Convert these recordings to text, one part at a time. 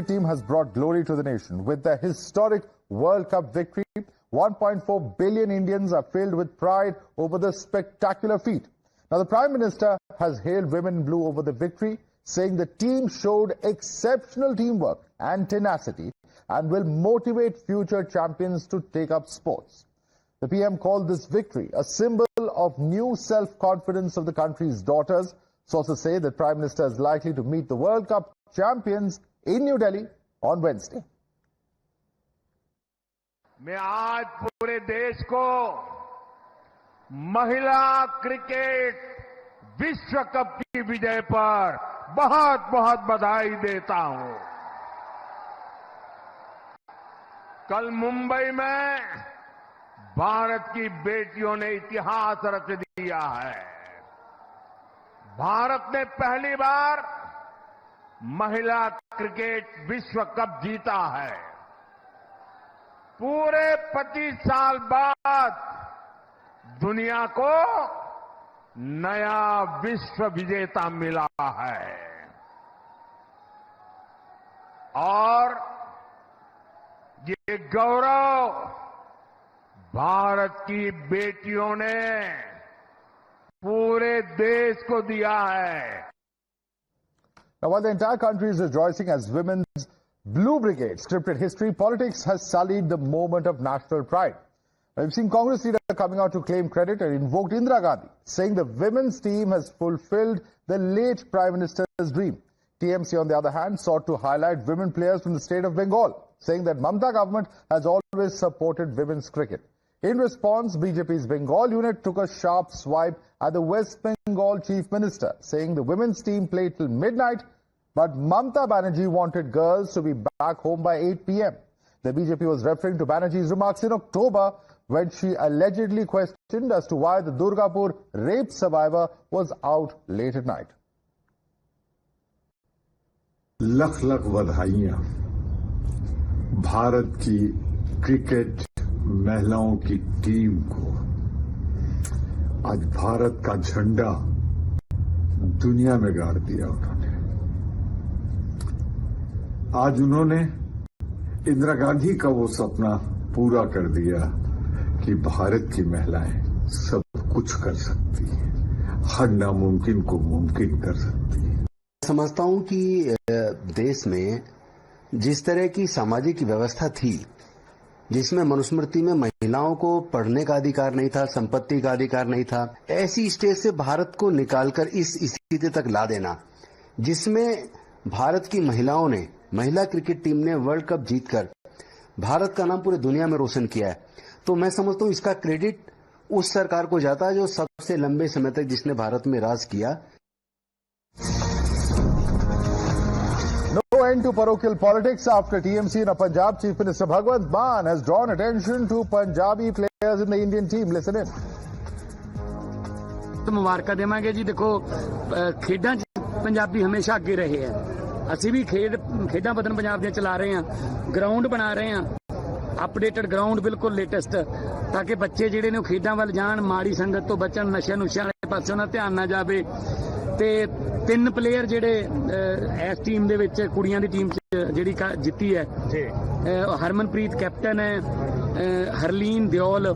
team has brought glory to the nation. With their historic World Cup victory, 1.4 billion Indians are filled with pride over the spectacular feat. Now, the Prime Minister has hailed women in blue over the victory, saying the team showed exceptional teamwork and tenacity and will motivate future champions to take up sports. The PM called this victory a symbol of new self-confidence of the country's daughters. Sources say that Prime Minister is likely to meet the World Cup champions in New Delhi on Wednesday. मैं आज पूरे देश को महिला cricket विश्व cup की विजय पर बहुत बहुत बधाई देता हूं। कल मुंबई में भारत की बेटियों ने इतिहास रच दिया है। भारत ने पहली बार महिला क्रिकेट विश्व कप जीता है। पूरे 25 साल बाद दुनिया को नया विश्व विजेता मिला है और ये गौरव भारत की बेटियों ने पूरे देश को दिया है। Now, while the entire country is rejoicing as women's Blue Brigade scripted history, politics has sullied the moment of national pride. We've seen Congress leader coming out to claim credit and invoked Indira Gandhi, saying the women's team has fulfilled the late Prime Minister's dream. TMC, on the other hand, sought to highlight women players from the state of Bengal, saying that Mamata government has always supported women's cricket. In response, BJP's Bengal unit took a sharp swipe at the West Bengal Chief Minister, saying the women's team played till midnight, but Mamata Banerjee wanted girls to be back home by 8 p.m. The BJP was referring to Banerjee's remarks in October when she allegedly questioned as to why the Durgapur rape survivor was out late at night. लख लख बधाइयां भारत की cricket महिलाओं की team को। आज भारत का झंडा दुनिया में गाड़ दिया उन्होंने। आज उन्होंने इंदिरा गांधी का वो सपना पूरा कर दिया कि भारत की महिलाएं सब कुछ कर सकती हैं, हर नामुमकिन को मुमकिन कर सकती हैं। समझता हूं कि देश में जिस तरह की सामाजिक व्यवस्था थी, जिसमें मनुस्मृति में महिलाओं को पढ़ने का अधिकार नहीं था, संपत्ति का अधिकार नहीं था, ऐसी स्टेज से भारत को निकालकर इस स्थिति तक ला देना, जिसमें भारत की महिलाओं ने, महिला क्रिकेट टीम ने वर्ल्ड कप जीतकर भारत का नाम पूरे दुनिया में रोशन किया है, तो मैं समझता हूं इसका क्रेडिट उस सरकार को जाता है जो सबसे लंबे समय तक जिसने भारत में राज किया। No end to parochial politics after TMC in Punjab. Chief Minister Bhagwant Mann has drawn attention to Punjabi players in the Indian team. Listen in. तो मुबारक देवांगे जी। देखो, खेडां पंजाबी हमेशा अगे रहे हैं। ਅਸੀਂ भी खेडां बदन पंजाब ਦੀਆਂ चला रहे हैं, ग्राउंड बना रहे हैं, अपडेटेड ग्राउंड बिल्कुल लेटेस्ट, ताकि बच्चे ਜਿਹੜੇ ਨੇ खेडां ਵੱਲ ਜਾਣ, ਮਾੜੀ ਸੰਗਤ ਤੋਂ ਬਚਣ, ਨਸ਼ਿਆਂ ਨੁਸ਼ਿਆਂ ਵਾਲੇ ਪਾਸੇ ਉਹਨਾਂ ਧਿਆਨ ਨਾ ਜਾਵੇ। ਤੇ 3 ਪਲੇਅਰ ਜਿਹੜੇ ਇਸ ਟੀਮ ਦੇ ਵਿੱਚ ਕੁੜੀਆਂ ਦੀ ਟੀਮ 'ਚ ਜਿਹੜੀ ਜਿੱਤੀ ਹੈ ਜੀ, ਹਰਮਨਪ੍ਰੀਤ ਕੈਪਟਨ ਹੈ, ਹਰਲੀਨ ਦਿਓਲ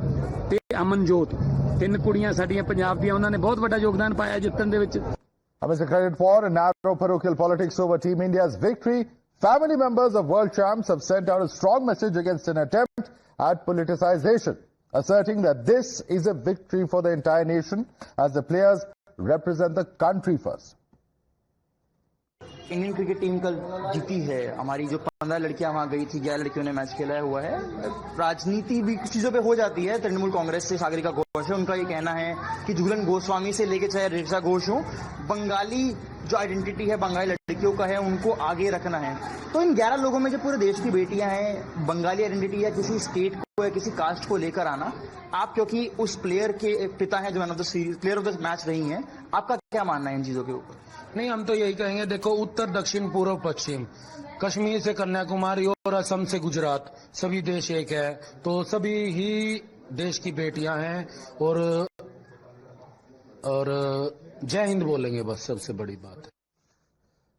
ਤੇ ਅਮਨਜੋਤ, 3 ਕੁੜੀਆਂ ਸਾਡੀਆਂ ਪੰਜਾਬ ਦੀਆਂ, ਉਹਨਾਂ ਨੇ ਬਹੁਤ ਵੱਡਾ ਯੋਗਦਾਨ ਪਾਇਆ ਜਿੱਤਣ ਦੇ ਵਿੱਚ। Amidst the credit for a narrow parochial politics over Team India's victory, family members of world champs have sent out a strong message against an attempt at politicization, asserting that this is a victory for the entire nation as the players represent the country first. Indian cricket team कल जीती है। हमारी जो 15 लड़कियां वहां गई थी, 11 लड़कियों ने मैच खेला हुआ है। राजनीति भी कुछ चीजों पे हो जाती है। तृणमूल कांग्रेस से सागरिका घोष है, उनका ये कहना है कि झूलन गोस्वामी से लेके चाहे ऋचा घोष हो, बंगाली जो आइडेंटिटी है बंगाली लड़कियों का है, उनको आगे रखना है। तो इन 11 लोगों में जो पूरे देश की बेटियां हैं, बंगाली आइडेंटिटी या किसी स्टेट को या किसी कास्ट को लेकर आना, आप क्योंकि उस प्लेयर के पिता हैं जो man of the series, player of the match रही हैं, आपका क्या मानना है इन चीजों के ऊपर? नहीं, हम तो यही कहेंगे, देखो, उत्तर दक्षिण पूर्व पश्चिम, कश्मीर से कन्याकुमारी और असम से गुजरात, सभी देश एक है, तो सभी ही देश की बेटियां हैं और जय हिंद बोलेंगे, बस सबसे बड़ी बात है।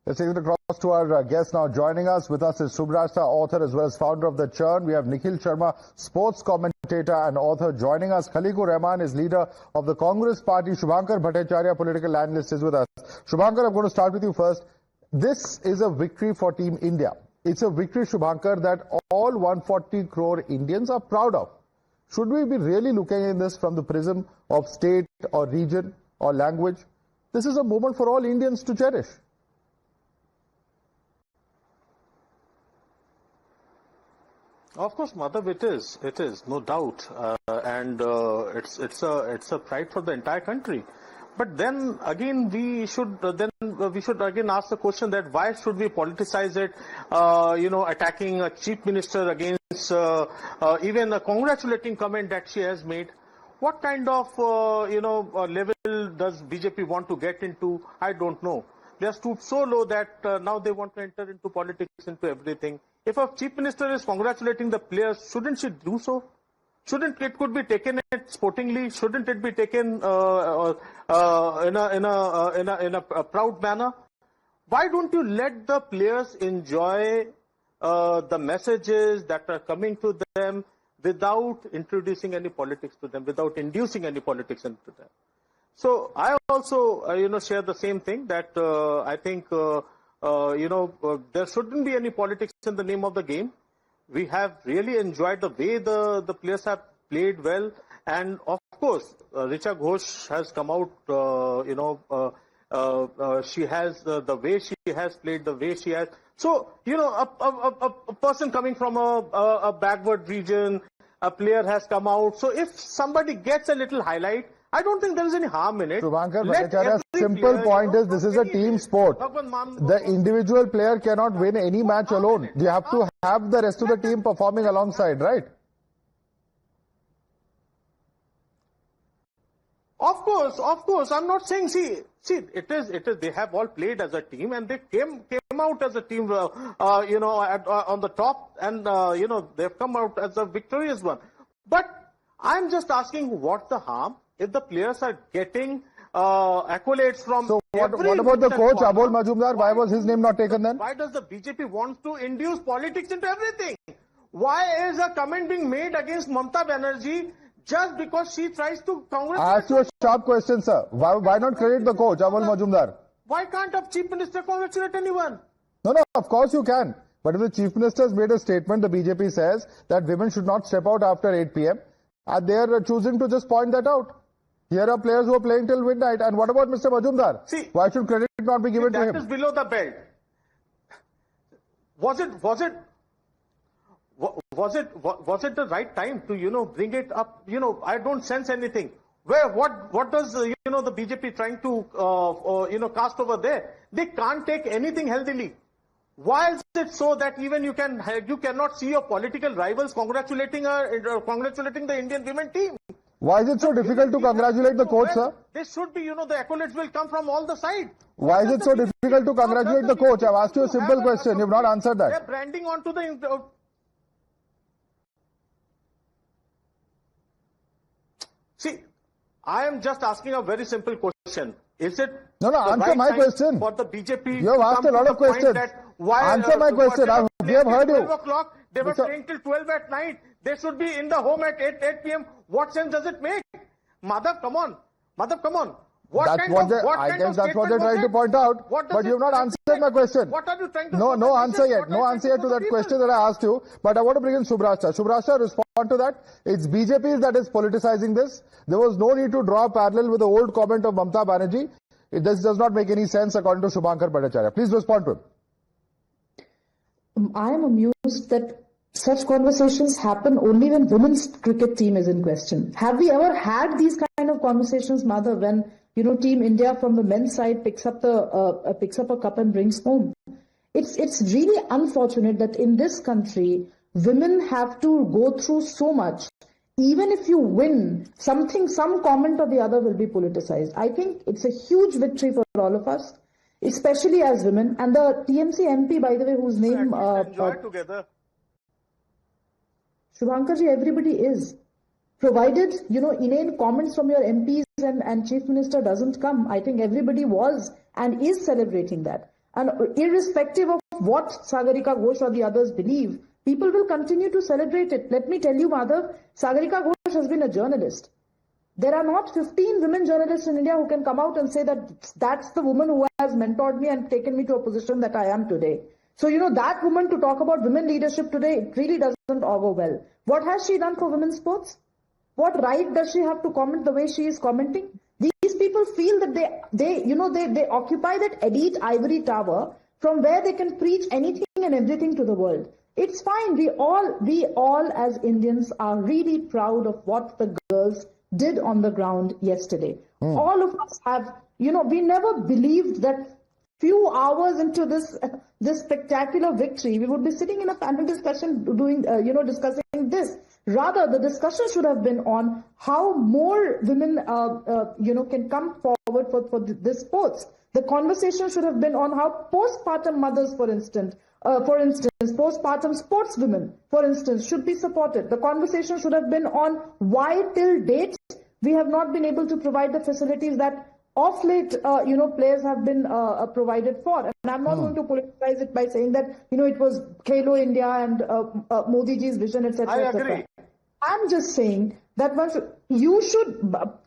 Let's take it across to our guest now. Joining us. With us is Subhrashta, author as well as founder of The Churn. We have Nikhil Sharma, sports commentator and author, joining us. Khaliqur Rahman is leader of the Congress party. Shubhankar Bhattacharya, political analyst, is with us. Shubhankar, I'm going to start with you first. This is a victory for Team India. It's a victory, Shubhankar, that all 140 crore Indians are proud of. Should we be really looking at this from the prism of state or region or language? This is a moment for all Indians to cherish. Of course, Madhav, it is, no doubt, and it's a pride for the entire country. But then again, we should again ask the question that why should we politicize it? Attacking a chief minister against even a congratulating comment that she has made. What kind of level does BJP want to get into? I don't know. They are stooped so low that now they want to enter into politics, into everything. If a chief minister is congratulating the players, shouldn't she do so? Shouldn't it could be taken sportingly? Shouldn't it be taken in a proud manner? Why don't you let the players enjoy the messages that are coming to them without introducing any politics to them, without inducing any politics into them? So I also share the same thing, that I think there shouldn't be any politics in the name of the game. We have really enjoyed the way the players have played well, and of course Richa Ghosh has come out. She has the way she has played, the way she has. So a person coming from a backward region, a player has come out. So if somebody gets a little highlight, I don't think there is any harm in it. Shubhankar Bhattacharya's simple point is this is a team sport. The individual player cannot win any match alone. You have to have the rest of the team performing alongside, right? Of course. I'm not saying, see, it is, they have all played as a team and they came out as a team, on the top, and, they've come out as a victorious one. But I'm just asking, what's the harm if the players are getting accolades from So what about the coach, Abol Majumdar? Why was his name not taken then? Why does the BJP want to induce politics into everything? Why is a comment being made against Mamata Banerjee just because she tries to congratulate? I asked you a sharp question, sir. Why not credit the coach, Abol Majumdar? Why can't a chief minister congratulate anyone? No, of course you can. But if the chief minister has made a statement, the BJP says that women should not step out after 8 p.m. and they are choosing to just point that out. Here are players who are playing till midnight. And what about Mr. Majumdar? See, why should credit not be given to him? That is below the belt. Was it the right time to bring it up? I don't sense anything. What does the BJP trying to cast over there? They can't take anything healthily. Why is it so that even you cannot see your political rivals congratulating the Indian women team? Why is it so difficult to congratulate the coach, sir? They should be, the accolades will come from all the sides. Why is it so difficult to congratulate the coach? I've asked you a simple question. You've not answered that. They're branding onto the... See, I am just asking a very simple question. Is it... No, answer my question. For the BJP... You have asked a lot of questions. Answer my question. We have heard you. 12 o'clock, they were staying till 12 at night. They should be in the home at 8 p.m. What sense does it make? Madhav, come on. What I guess that's what they're trying to point out. But you have not answered my question. What are you trying to No answer yet. No answer yet to that question that I asked you. But I want to bring in Subhrashta. Subhrashta, respond to that. It's BJP that is politicizing this. There was no need to draw a parallel with the old comment of Mamata Banerjee. This does not make any sense according to Shubhankar Bhattacharya. Please respond to him. I am amused that such conversations happen only when women's cricket team is in question. Have we ever had these kind of conversations, Madhav, when Team India from the men's side picks up a cup and brings home? It's really unfortunate that in this country women have to go through so much. Even if you win, some comment or the other will be politicized. I think it's a huge victory for all of us, especially as women. And the TMC MP, by the way, whose name... enjoy together. Shubhankarji, everybody is. Provided, inane comments from your MPs and Chief Minister doesn't come, I think everybody was and is celebrating that. And irrespective of what Sagarika Ghosh or the others believe, people will continue to celebrate it. Let me tell you, Madhav, Sagarika Ghosh has been a journalist. There are not 15 women journalists in India who can come out and say that that's the woman who has mentored me and taken me to a position that I am today. So, that woman to talk about women leadership today, it really doesn't augur well. What has she done for women's sports? What right does she have to comment the way she is commenting? These people feel that they occupy that elite ivory tower from where they can preach anything and everything to the world. It's fine. We all as Indians are really proud of what the girls did on the ground yesterday. All of us have, we never believed that few hours into this spectacular victory, we would be sitting in a panel discussion discussing this. Rather, the discussion should have been on how more women, can come forward for this sports. The conversation should have been on how postpartum mothers, for instance, postpartum sportswomen, for instance, should be supported. The conversation should have been on why till date we have not been able to provide the facilities that of late, players have been provided for. And I'm not going to politicize it by saying that, it was Khelo India and Modi ji's vision, etc. I agree. I'm just saying that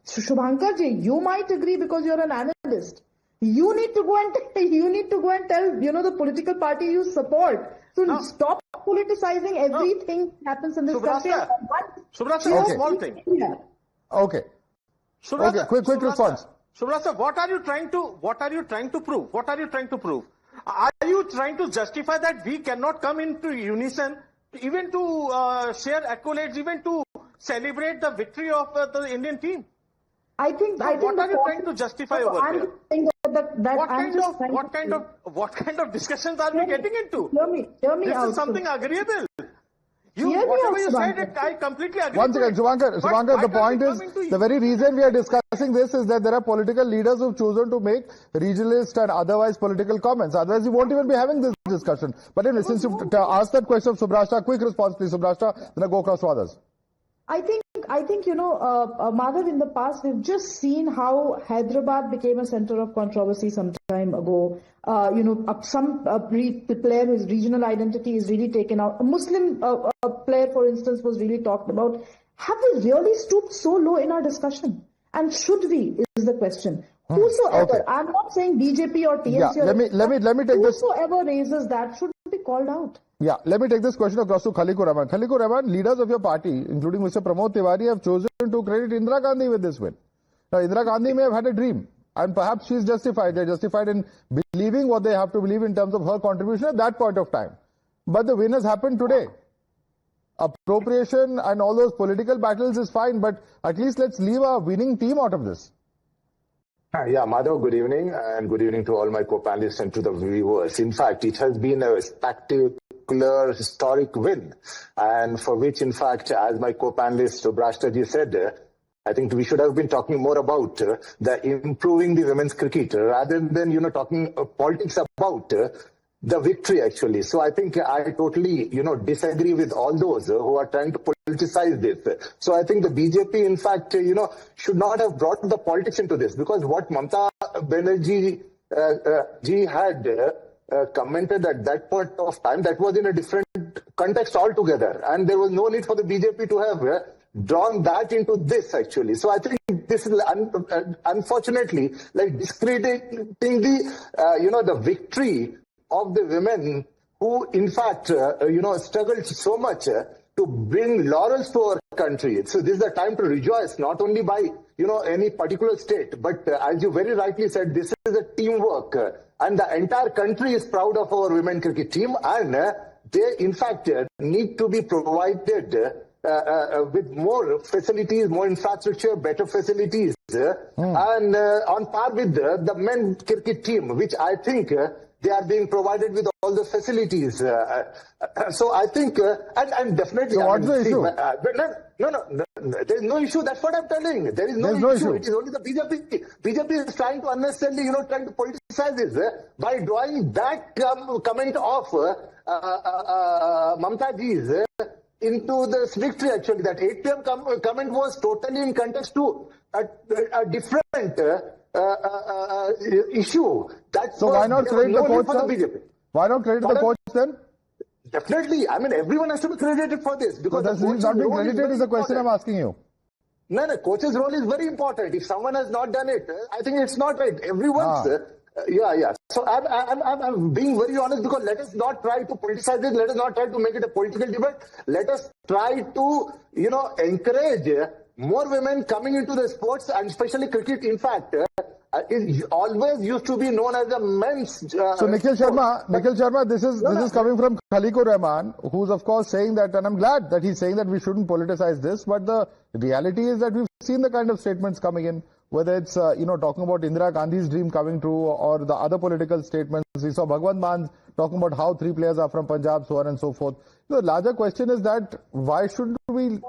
Shubhankar ji, you might agree because you're an analyst. You need to go and tell, the political party you support. So stop politicizing everything that happens in this country. Subrata, small thing. Yeah. Okay. Subrata, quick response. Subrata, what are you trying to prove? What are you trying to prove? Are you trying to justify that we cannot come into unison, even to share accolades, even to celebrate the victory of the Indian team? What are you trying to justify over there? What kind of discussions are we getting into? Hear me this out. Is something agreeable. Whatever you said, I completely agree. One second, Shubhankar, the point is, the very reason we are discussing this is that there are political leaders who've chosen to make regionalist and otherwise political comments. Otherwise, we won't even be having this discussion. But anyway, since you've asked that question of Subrashta, quick response please, Subrashta, then I'll go across to others. I think, Madhav, in the past, we've just seen how Hyderabad became a center of controversy some time ago. Some player whose regional identity is really taken out. A Muslim player, for instance, was really talked about. Have we really stooped so low in our discussion? And should we, is the question. Whosoever, I'm not saying BJP or TMC. Yeah, let me take this. Whosoever raises that should be called out. Yeah, let me take this question across to Khalikur Rahman. Khalikur Rahman, leaders of your party, including Mr. Pramod Tiwari, have chosen to credit Indira Gandhi with this win. Now, Indira Gandhi may have had a dream, and perhaps she's justified. They're justified in believing what they have to believe in terms of her contribution at that point of time. But the win has happened today. Appropriation and all those political battles is fine, but at least let's leave a winning team out of this. Yeah, Madhav, good evening, and good evening to all my co-panelists and to the viewers. In fact, it has been a spectacular, historic win, and for which, in fact, as my co-panelist Subrashta ji said, I think we should have been talking more about the improving the women's cricket rather than, talking politics about the victory, actually. So I think I totally, disagree with all those who are trying to politicize this. So I think the BJP, in fact, should not have brought the politics into this, because what Mamata Banerjee ji had commented at that point of time, that was in a different context altogether. And there was no need for the BJP to have drawn that into this, actually. So I think this is unfortunately like discrediting the victory of the women who, in fact, struggled so much to bring laurels to our country. So this is the time to rejoice, not only by, any particular state, but as you very rightly said, this is a teamwork. And the entire country is proud of our women cricket team, and they, in fact, need to be provided with more facilities, more infrastructure, better facilities, and on par with the men cricket team, which I think they are being provided with all the facilities. So I think, and definitely... So what's the issue? No, there is no issue. That's what I'm telling. There is no issue. It is only the BJP. BJP is trying to unnecessarily, trying to politicize this by drawing that comment of Mamata Ji's into this victory, actually. That 8 p.m. comment was totally in context to a different issue. That's So why not credit the coach, for the sir? BJP. Why not credit the coach then? Definitely. I mean, everyone has to be credited for this. Because But he's not being credited is the question I'm asking you. No, coach's role is very important. If someone has not done it, I think it's not right. Everyone's... Yeah. So I'm being very honest, because let us not try to politicize it. Let us not try to make it a political debate. Let us try to, encourage more women coming into the sports, and especially cricket. In fact, it always used to be known as a men's. So Nikhil Sharma, this is coming from Khalikur Rahman, who's of course saying that, and I'm glad that he's saying that we shouldn't politicize this. But the reality is that we've seen the kind of statements coming in. Whether it's, talking about Indira Gandhi's dream coming true, or the other political statements. We saw Bhagwant Mann talking about how 3 players are from Punjab, so on and so forth. The larger question is that why should we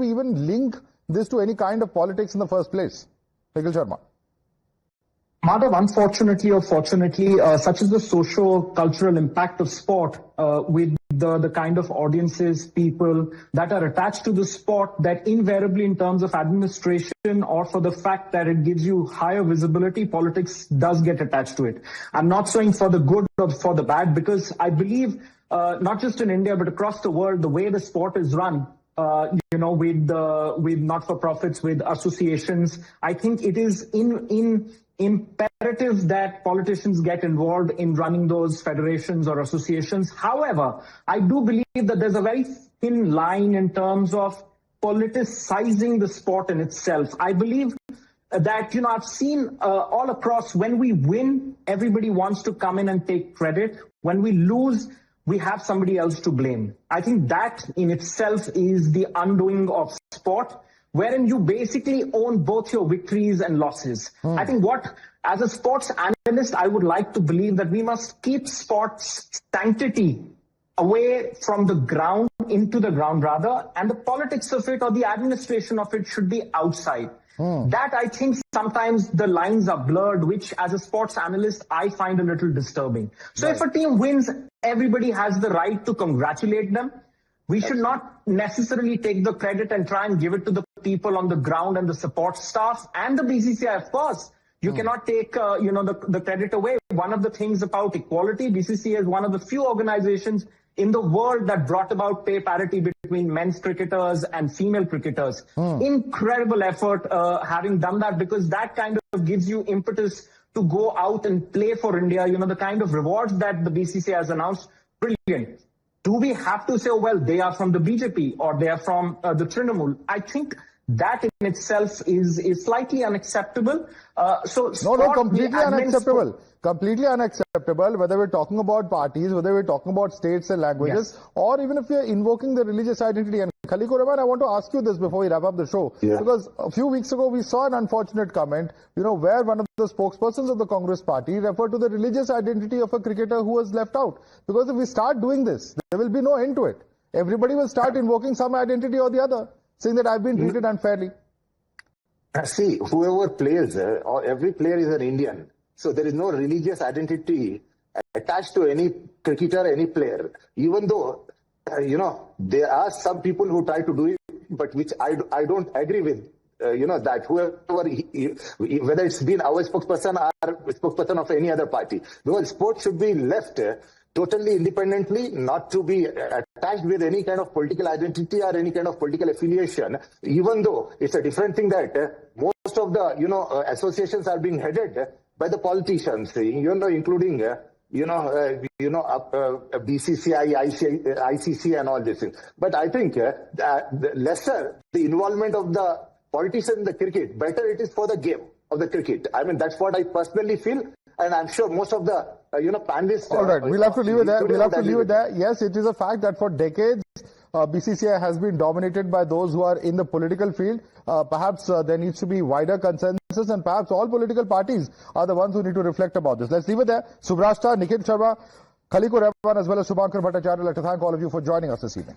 even link this to any kind of politics in the first place? Nikhil Sharma. Madhav, unfortunately or fortunately, such is the socio-cultural impact of sport with the kind of audiences, people that are attached to the sport, that invariably in terms of administration or for the fact that it gives you higher visibility, politics does get attached to it. I'm not saying for the good or for the bad, because I believe not just in India but across the world, the way the sport is run, with not-for-profits, with associations, I think it is imperative that politicians get involved in running those federations or associations. However, I do believe that there's a very thin line in terms of politicizing the sport in itself. I believe that, I've seen all across, when we win, everybody wants to come in and take credit. When we lose, we have somebody else to blame. I think that in itself is the undoing of sport, wherein you basically own both your victories and losses. I think as a sports analyst, I would like to believe that we must keep sports sanctity away from the ground, into the ground rather, and the politics of it or the administration of it should be outside. That, I think, sometimes the lines are blurred, which as a sports analyst, I find a little disturbing. So if a team wins, everybody has the right to congratulate them. We should not necessarily take the credit and try and give it to the people on the ground and the support staff and the BCCI, of course. You cannot take, the credit away. One of the things about equality, BCCI is one of the few organizations in the world that brought about pay parity between men's cricketers and female cricketers. Incredible effort having done that, because that kind of gives you impetus to go out and play for India. The kind of rewards that the BCCI has announced, brilliant. Do we have to say, well, they are from the BJP or they are from the Trinamool? I think that in itself is slightly unacceptable. Completely unacceptable. Completely unacceptable, whether we're talking about parties, whether we're talking about states and languages, or even if we're invoking the religious identity. And Khalikur Rahman, I want to ask you this before we wrap up the show. Because a few weeks ago, we saw an unfortunate comment, where one of the spokespersons of the Congress party referred to the religious identity of a cricketer who was left out. Because if we start doing this, there will be no end to it. Everybody will start invoking some identity or the other, saying that I've been treated unfairly. See, whoever plays, or every player is an Indian. So there is no religious identity attached to any cricketer, any player. Even though, there are some people who try to do it, but which I don't agree with. That whoever, whether it's been our spokesperson or spokesperson of any other party. Because sport should be left totally independently, not to be attached with any kind of political identity or any kind of political affiliation, even though it's a different thing that most of the, associations are being headed by the politicians, including, BCCI, ICC and all these things. But I think the lesser the involvement of the politicians in the cricket, better it is for the game of the cricket. I mean, that's what I personally feel. And I'm sure most of the, panelists... All right, we'll have to leave it there. Yes, it is a fact that for decades, BCCI has been dominated by those who are in the political field. Perhaps there needs to be wider consensus, and perhaps all political parties are the ones who need to reflect about this. Let's leave it there. Subrashta, Nikhil Sharma, Khalikur Rahman, as well as Subhankar Bhattacharya. I'd like to thank all of you for joining us this evening.